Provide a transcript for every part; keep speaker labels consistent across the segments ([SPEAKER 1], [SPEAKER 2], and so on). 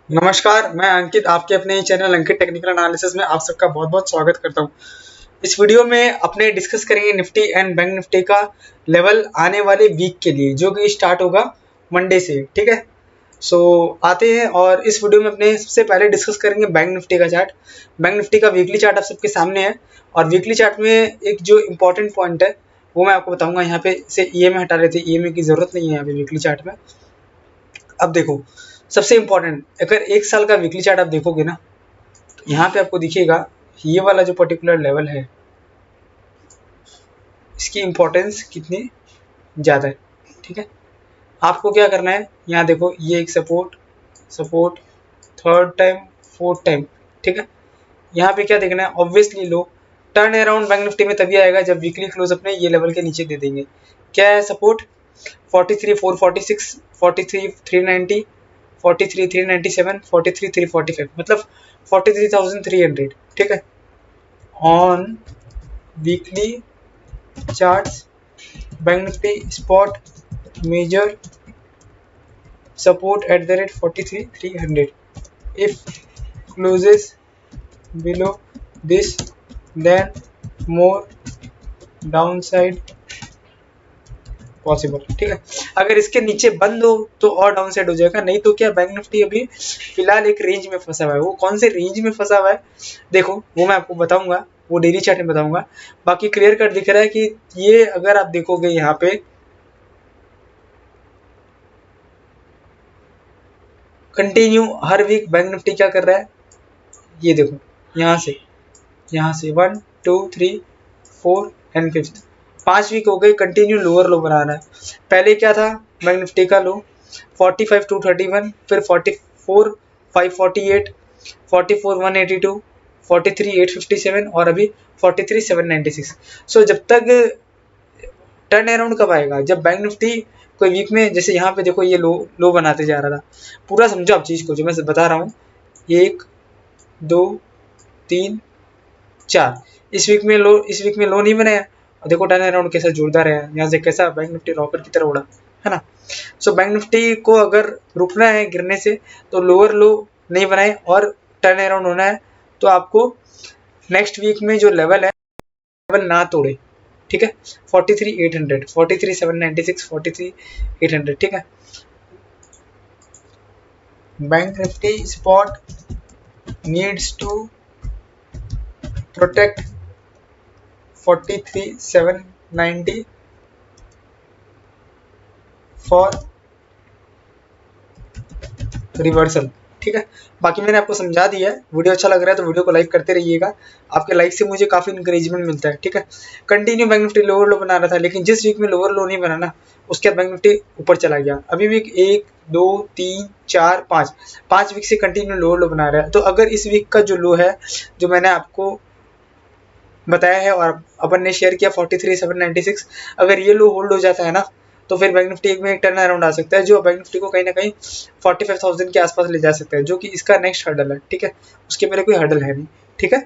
[SPEAKER 1] नमस्कार, मैं अंकित आपके अपने चैनल अंकित टेक्निकल एनालिसिस में आप सबका बहुत-बहुत स्वागत करता हूँ। इस वीडियो में अपने डिस्कस करेंगे निफ्टी एंड बैंक निफ्टी का लेवल आने वाले वीक के लिए जो कि स्टार्ट होगा मंडे से, ठीक है। आते हैं और इस वीडियो में अपने सबसे पहले डिस्कस करेंगे बैंक निफ्टी का चार्ट। बैंक निफ्टी का वीकली चार्ट आप सबके सामने है और वीकली चार्ट में एक जो इम्पोर्टेंट पॉइंट है वो मैं आपको बताऊंगा। यहाँ पे से ईएमए हटा रहे थे, ईएमए की जरूरत नहीं है यहाँ पे वीकली चार्ट में। अब देखो, सबसे इम्पोर्टेंट, अगर एक साल का वीकली चार्ट आप देखोगे ना, यहाँ पे आपको दिखेगा ये वाला जो पर्टिकुलर लेवल है इसकी इम्पोर्टेंस कितनी ज़्यादा है, ठीक है। आपको क्या करना है, यहाँ देखो ये एक support, support, third time, fourth time, ठीक है। यहाँ पे क्या देखना है, ऑब्वियसली लो टर्न अराउंड बैंक निफ्टी में तभी आएगा जब वीकली क्लोज अपने ये लेवल के नीचे दे देंगे। क्या है सपोर्ट, 43,446, 43,390, 43,397, 43,345, मतलब 43,300, ठीक है। On weekly charts Bank Nifty spot major support at the rate 43,300. If closes below this, then more downside possible, ठीक है। अगर इसके नीचे बंद हो तो और डाउन साइड हो जाएगा, नहीं तो क्या बैंक निफ्टी अभी फिलहाल एक रेंज में फंसा हुआ है। वो कौन से रेंज में फंसा हुआ है देखो, वो मैं आपको बताऊंगा, वो डेली चार्ट में बताऊंगा। बाकी क्लियर कट दिख रहा है कि ये अगर आप देखोगे यहाँ पे कंटिन्यू हर वीक बैंक निफ्टी क्या कर रहा है, ये देखो यहाँ से 1 2 3 4 एंड 5th 5 वीक हो गए कंटिन्यू लोअर लो बना रहा है। पहले क्या था बैंक निफ्टी का लो 45,231, फिर 44,548, 44,182, 43,857 और अभी 43,796। जब तक टर्न अराउंड कब आएगा, जब बैंक निफ्टी कोई वीक में, जैसे यहाँ पे देखो ये लो बनाते जा रहा था, पूरा समझो आप चीज को जो मैं बता रहा हूँ। 1 2 3 4, इस वीक में लो नहीं बनाया और देखो टर्न अराउंड कैसा जोरदार है, यहाँ से कैसा बैंक निफ्टी रॉकेट की तरह उड़ा, है ना। बैंक निफ्टी को अगर रुकना है गिरने से तो लोअर लो नहीं बनाए और टर्न अराउंड होना है तो आपको नेक्स्ट वीक में जो लेवल है लेवल ना तोड़े, ठीक है। 43,800, 43,796, 43,800, ठीक है। Bank Nifty spot needs to protect 43,790 for reversal, ठीक है। बाकी मैंने आपको समझा दिया है। वीडियो अच्छा लग रहा है तो वीडियो को लाइक करते रहिएगा, आपके लाइक से मुझे काफ़ी इंकरेजमेंट मिलता है, ठीक है। कंटिन्यू बैंक निफ्टी लोअर लो बना रहा था, लेकिन जिस वीक में लोअर लो नहीं बना ना उसके बाद बैंक निफ्टी ऊपर चला गया। अभी वीक 1 2 3 4 5 वीक से कंटिन्यू लोअर लो बना रहा है। तो अगर इस वीक का जो लो है जो मैंने आपको बताया है और अपन ने शेयर किया 43,796, अगर ये लो होल्ड हो जाता है ना तो फिर बैंक निफ्टी में एक टर्न अराउंड आ सकता है जो बैंक निफ्टी को कहीं ना कहीं 45,000 के आसपास ले जा सकता है, जो कि इसका नेक्स्ट हर्डल है, ठीक है। उसके पहले कोई हर्डल है नहीं, ठीक है।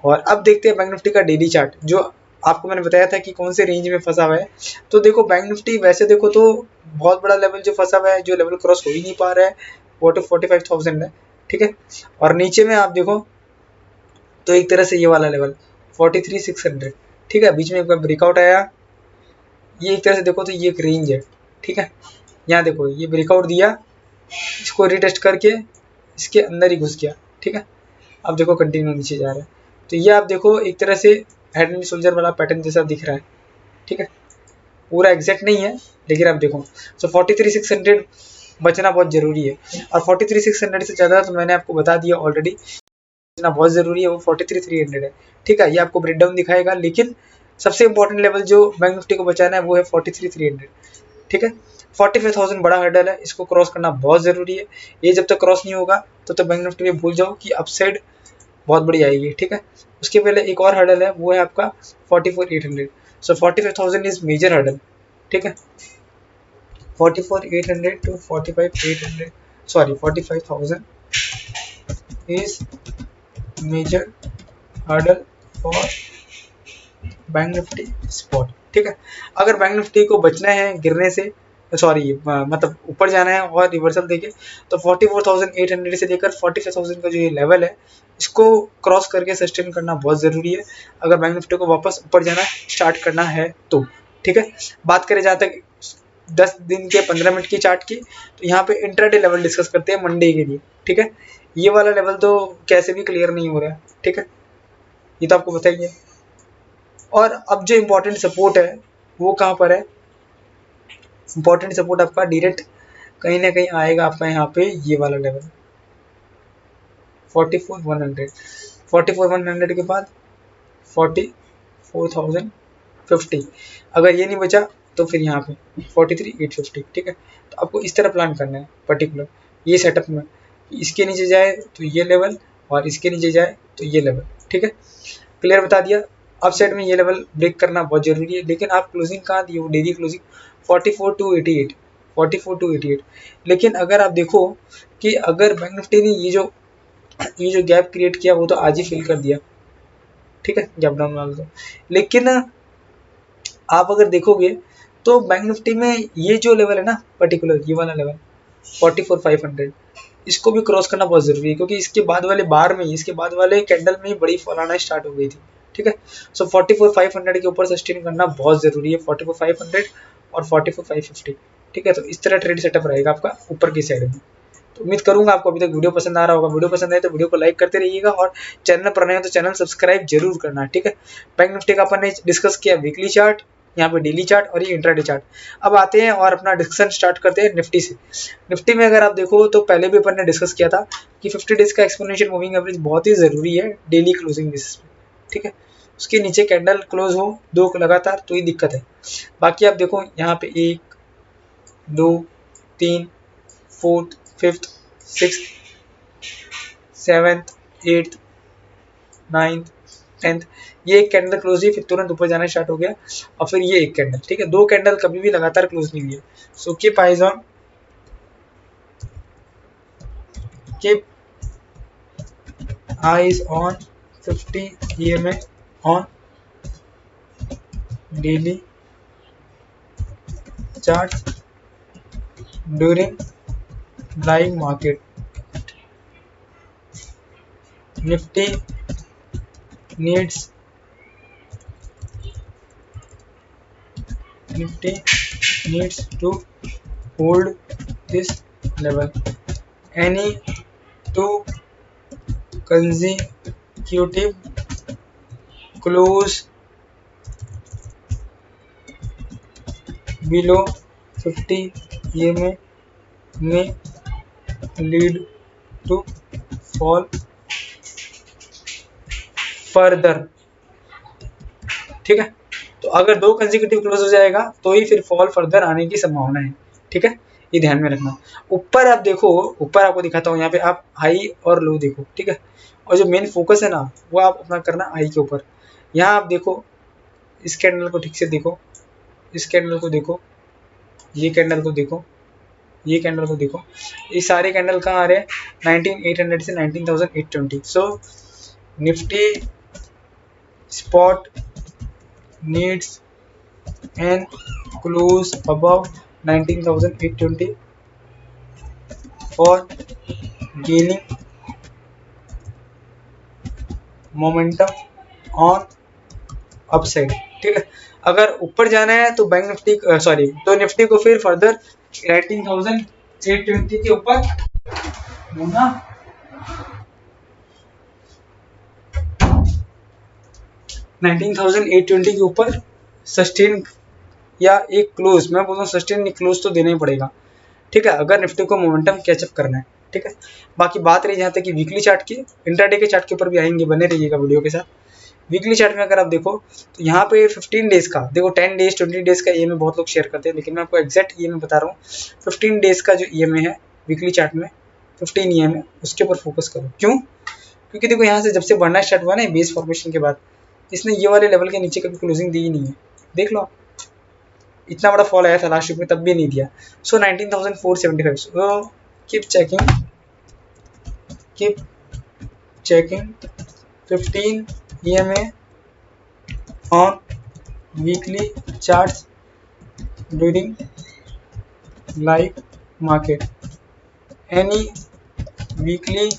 [SPEAKER 1] और अब देखते हैं बैंक निफ्टी का डेली चार्ट, जो आपको मैंने बताया था कि कौन से रेंज में फंसा हुआ है। तो देखो बैंक निफ्टी वैसे देखो तो बहुत बड़ा लेवल जो फंसा हुआ है, जो लेवल क्रॉस हो ही नहीं पा रहा है वो तो 45,000 है, ठीक है। और नीचे में आप देखो तो एक तरह से ये वाला लेवल 43,600, ठीक है। बीच में एक बार ब्रेकआउट आया, ये एक तरह से देखो तो ये एक रेंज है, ठीक है। यहाँ देखो ये ब्रेकआउट दिया, इसको रिटेस्ट करके इसके अंदर ही घुस गया, ठीक है। अब देखो कंटिन्यू नीचे जा रहा है, तो ये आप देखो एक तरह से हेड एंड शोल्डर वाला पैटर्न जैसा दिख रहा है, ठीक है। पूरा एग्जैक्ट नहीं है लेकिन आप देखो 43,600 बचना बहुत जरूरी है। और 43,600 से ज़्यादा तो मैंने आपको बता दिया ऑलरेडी, बचना बहुत जरूरी है, वो 43,300 है, ठीक है। ये आपको ब्रेकडाउन दिखाएगा, लेकिन सबसे इंपॉर्टेंट लेवल जो बैंक निफ्टी को बचाना है वो है 43,300, ठीक है। 45,000 बड़ा हर्डल है, इसको क्रॉस करना बहुत जरूरी है। ये जब तक क्रॉस नहीं होगा तो बैंक निफ्टी में भूल जाओ कि अपसाइड बहुत बड़ी आएगी, ठीक है। उसके पहले एक और हर्डल है, वो है आपका 44,800। 45,000 इज मेजर हर्डल, ठीक है। 44,800 to 45,800, sorry 45,000 is major hurdle for Bank Nifty spot, ठीक है। अगर बैंक निफ्टी को बचना है गिरने से सॉरी मतलब ऊपर जाना है और रिवर्सल देके, तो 44,800 से लेकर 45,000 का जो ये लेवल है इसको क्रॉस करके सस्टेन करना बहुत ज़रूरी है अगर बैंक निफ्टी को वापस ऊपर जाना स्टार्ट करना है तो। ठीक है, बात करें जहाँ तक 10 दिन के 15 मिनट की चार्ट की, तो यहाँ पे इंट्राडे लेवल डिस्कस करते हैं मंडे के लिए। ठीक है, ये वाला लेवल तो कैसे भी क्लियर नहीं हो रहा है। ठीक है, ये तो आपको पता ही है। और अब जो इम्पोर्टेंट सपोर्ट है वो कहाँ पर है, इम्पोर्टेंट सपोर्ट आपका डायरेक्ट कहीं ना कहीं आएगा आपका यहाँ पे ये वाला लेवल 44,100, 44,100 के बाद 44,050। अगर ये नहीं बचा तो फिर यहाँ पे 43,850। ठीक है, तो आपको इस तरह प्लान करना है पर्टिकुलर ये सेटअप में, इसके नीचे जाए तो ये लेवल और इसके नीचे जाए तो ये लेवल। ठीक है, क्लियर बता दिया। अप साइड में ये लेवल ब्रेक करना बहुत जरूरी है, लेकिन आप क्लोजिंग कहाँ दिए, वो डेली क्लोजिंग 44,288, 44,288। लेकिन अगर आप देखो कि अगर बैंक निफ्टी ने ये जो गैप क्रिएट किया वो तो आज ही फिल कर दिया। ठीक है, गैप डाउन वाला तो, लेकिन आप अगर देखोगे तो बैंक निफ्टी में ये जो लेवल है ना पर्टिकुलर ये वाला लेवल 44,500, इसको भी क्रॉस करना बहुत जरूरी है, क्योंकि इसके बाद वाले बार में इसके बाद वाले कैंडल में बड़ी फॉल आना स्टार्ट हो गई थी। ठीक है, सो 44,500 के ऊपर सस्टेन करना बहुत जरूरी है, 44,500 और 44,550। ठीक है, तो इस तरह ट्रेड सेटअप रहेगा आपका ऊपर की साइड में। तो उम्मीद करूंगा आपको अभी तक वीडियो पसंद आ रहा होगा। वीडियो पसंद आए तो वीडियो को लाइक करते रहिएगा और चैनल पर नए हो तो चैनल सब्सक्राइब जरूर करना। ठीक है, बैंक निफ्टी का अपन ने डिस्कस किया वीकली चार्ट, यहाँ पे डेली चार्ट और ये इंट्राडे चार्ट। अब आते हैं और अपना डिस्कशन स्टार्ट करते हैं निफ्टी से। निफ्टी में अगर आप देखो तो पहले भी अपन ने डिस्कस किया था कि 50 डेज का एक्सपोनेंशियल मूविंग एवरेज बहुत ही ज़रूरी है डेली क्लोजिंग बेसिस पे। ठीक है, उसके नीचे कैंडल क्लोज हो दो लगातार तो ही दिक्कत है। बाकी आप देखो यहाँ पे 1 2 3 4th 5th 6th 7th 8th 9th 10th, ये एक कैंडल क्लोज हुई फिर तुरंत ऊपर जाना स्टार्ट हो गया और फिर ये एक कैंडल। ठीक है, दो कैंडल कभी भी लगातार क्लोज नहीं हुई है। So keep eyes on, keep eyes on 50 EMA on daily chart during live market. Nifty needs to hold this level. Any two consecutive close below 50 EMA may lead to fall further। ठीक है, तो अगर दो consecutive close हो जाएगा तो ही फिर fall further आने की संभावना है। ठीक है, ये ध्यान में रखना। ऊपर आप देखो, ऊपर आपको दिखाता हूँ, यहाँ पे आप हाई और लो देखो। ठीक है, और जो मेन फोकस है ना वो आप अपना करना हाई के ऊपर। यहाँ आप देखो इस कैंडल को ठीक से देखो, इस कैंडल को देखो, ये कैंडल को देखो, ये कैंडल को देखो, ये सारे कैंडल कहाँ आ रहे हैं 19,800 से 19,820। So Nifty spot needs an close above 19,820 for gaining momentum on upside। ठीक है, अगर ऊपर जाना है तो बैंक निफ्टी तो निफ्टी को फिर फर्दर 19,820 के ऊपर होना 19,820 के ऊपर सस्टेन या एक क्लोज, मैं बोलता हूँ सस्टेन नहीं क्लोज तो देना ही पड़ेगा। ठीक है, अगर निफ्टी को मोमेंटम कैचअप करना है। ठीक है, बाकी बात रही जहाँ तक कि वीकली चार्ट की, इंट्राडे के चार्ट के ऊपर भी आएंगे, बने रहिएगा वीडियो के साथ। वीकली चार्ट में अगर आप देखो तो यहाँ पे 15 डेज का देखो, 10 डेज 20 डेज का EMA बहुत लोग शेयर करते हैं, लेकिन मैं आपको एक्जैक्ट EMA बता रहा हूँ। 15 डेज का जो EMA है वीकली चार्ट में 15 EMA, उसके ऊपर फोकस करो। क्यों? क्योंकि देखो यहाँ से जब से बढ़ना स्टार्ट हुआ ना बेस फॉर्मेशन के बाद, इसने ये वाले लेवल के नीचे कभी क्लोजिंग दी ही नहीं है। देख लो, इतना बड़ा फॉल आया था लास्ट वीक में तब भी नहीं दिया। सो 19,475। So keep checking 15 EMA on weekly charts during live market, any weekly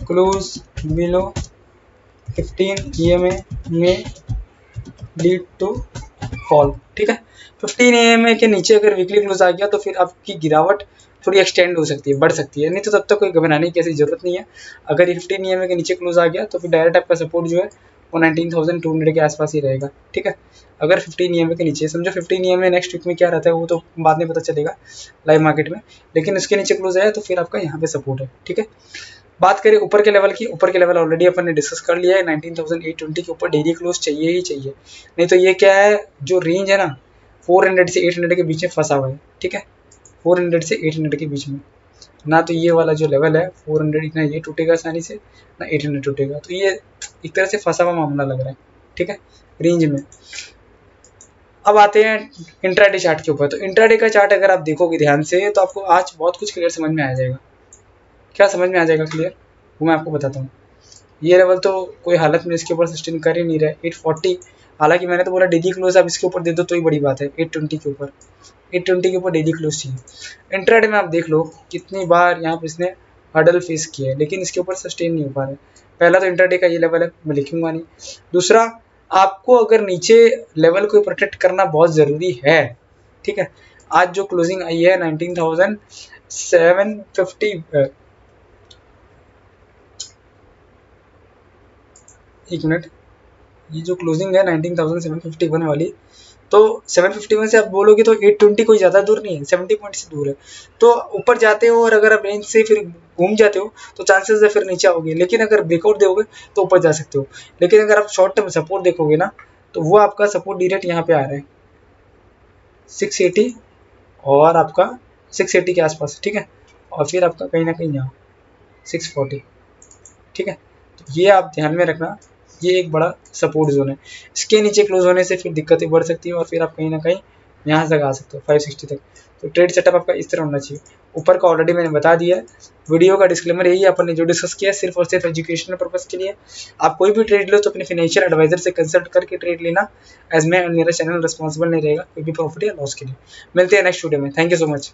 [SPEAKER 1] close below 15 EMA में लीड टू फॉल। ठीक है, 15 EMA के नीचे अगर वीकली क्लोज आ गया तो फिर आपकी गिरावट थोड़ी एक्सटेंड हो सकती है, बढ़ सकती है, नहीं तो तब तक कोई घबराने की ऐसी जरूरत नहीं है। अगर 15 EMA के नीचे क्लोज आ गया तो फिर डायरेक्ट आपका सपोर्ट जो है वो 19,200 के आसपास ही रहेगा। ठीक है, अगर 15 EMA के नीचे, समझो 15 EMA नेक्स्ट वीक में क्या रहता है वो तो बाद में पता चलेगा लाइव मार्केट में, लेकिन उसके नीचे क्लोज आया तो फिर आपका यहाँ पे सपोर्ट है। ठीक है, बात करें ऊपर के लेवल की, ऊपर के लेवल ऑलरेडी अपन ने डिस्कस कर लिया है, 19,820 के ऊपर डेली क्लोज चाहिए ही चाहिए, नहीं तो ये क्या है, जो रेंज है ना 400 से 800 के बीच में फंसा हुआ है। ठीक है, 400 से 800 के बीच में, ना तो ये वाला जो लेवल है 400 इतना ये टूटेगा आसानी से, ना 800 टूटेगा, तो ये एक तरह से फंसा हुआ मामला लग रहा है। ठीक है, रेंज में। अब आते हैं इंट्राडे चार्ट के ऊपर। तो इंट्राडे का चार्ट अगर आप देखोगे ध्यान से तो आपको आज बहुत कुछ क्लियर समझ में आ जाएगा। क्या समझ में आ जाएगा क्लियर, वो मैं आपको बताता हूँ। ये लेवल तो कोई हालत में इसके ऊपर सस्टेन कर ही नहीं रहा है, 840। हालांकि मैंने तो बोला डेली क्लोज आप इसके ऊपर दे दो तो ही बड़ी बात है, 820 के ऊपर, 820 के ऊपर डेली क्लोज चाहिए। इंट्राडे में आप देख लो कितनी बार यहाँ पर इसने हर्डल फेस किया है, लेकिन इसके ऊपर सस्टेन नहीं हो पा रहा है। पहला तो इंट्राडे का ये लेवल है, मैं लिखूंगा नहीं। दूसरा, आपको अगर नीचे लेवल को प्रोटेक्ट करना बहुत ज़रूरी है। ठीक है, आज जो क्लोजिंग आई है 19,750, एक मिनट, ये जो क्लोजिंग है 19,751 वाली, तो 751 से आप बोलोगे तो 820 कोई ज़्यादा दूर नहीं है, 70 पॉइंट से दूर है। तो ऊपर जाते हो और अगर आप रेंज से फिर घूम जाते हो तो चांसेस है फिर नीचे आओगे, लेकिन अगर ब्रेकआउट दोगे तो ऊपर जा सकते हो। लेकिन अगर आप शॉर्ट टर्म सपोर्ट देखोगे ना तो वो आपका सपोर्ट डायरेक्ट यहाँ पे आ रहा है 680 और आपका 680 के आसपास। ठीक है, और फिर आपका कहीं ना कहीं यहाँ 640। ठीक है, तो ये आप ध्यान में रखना, ये एक बड़ा सपोर्ट जोन है। इसके नीचे क्लोज होने से फिर दिक्कतें बढ़ सकती है और फिर आप कहीं ना कहीं यहाँ तक आ सकते हो 560 तक। तो ट्रेड सेटअप आपका इस तरह होना चाहिए। ऊपर का ऑलरेडी मैंने बता दिया है, वीडियो का डिस्क्लेमर यही है, अपन ने जो डिस्कस किया है सिर्फ और सिर्फ एजुकेशनल पर्पज़ के लिए। आप कोई भी ट्रेड लो तो अपने फाइनेंशियल एडवाइजर से कंसल्ट करके ट्रेड लेना, एज मैं मेरा चैनल रिस्पॉन्सिबल नहीं रहेगा कोई भी प्रॉफिट या लॉस के लिए। मिलते हैं नेक्स्ट वीडियो में, थैंक यू सो मच।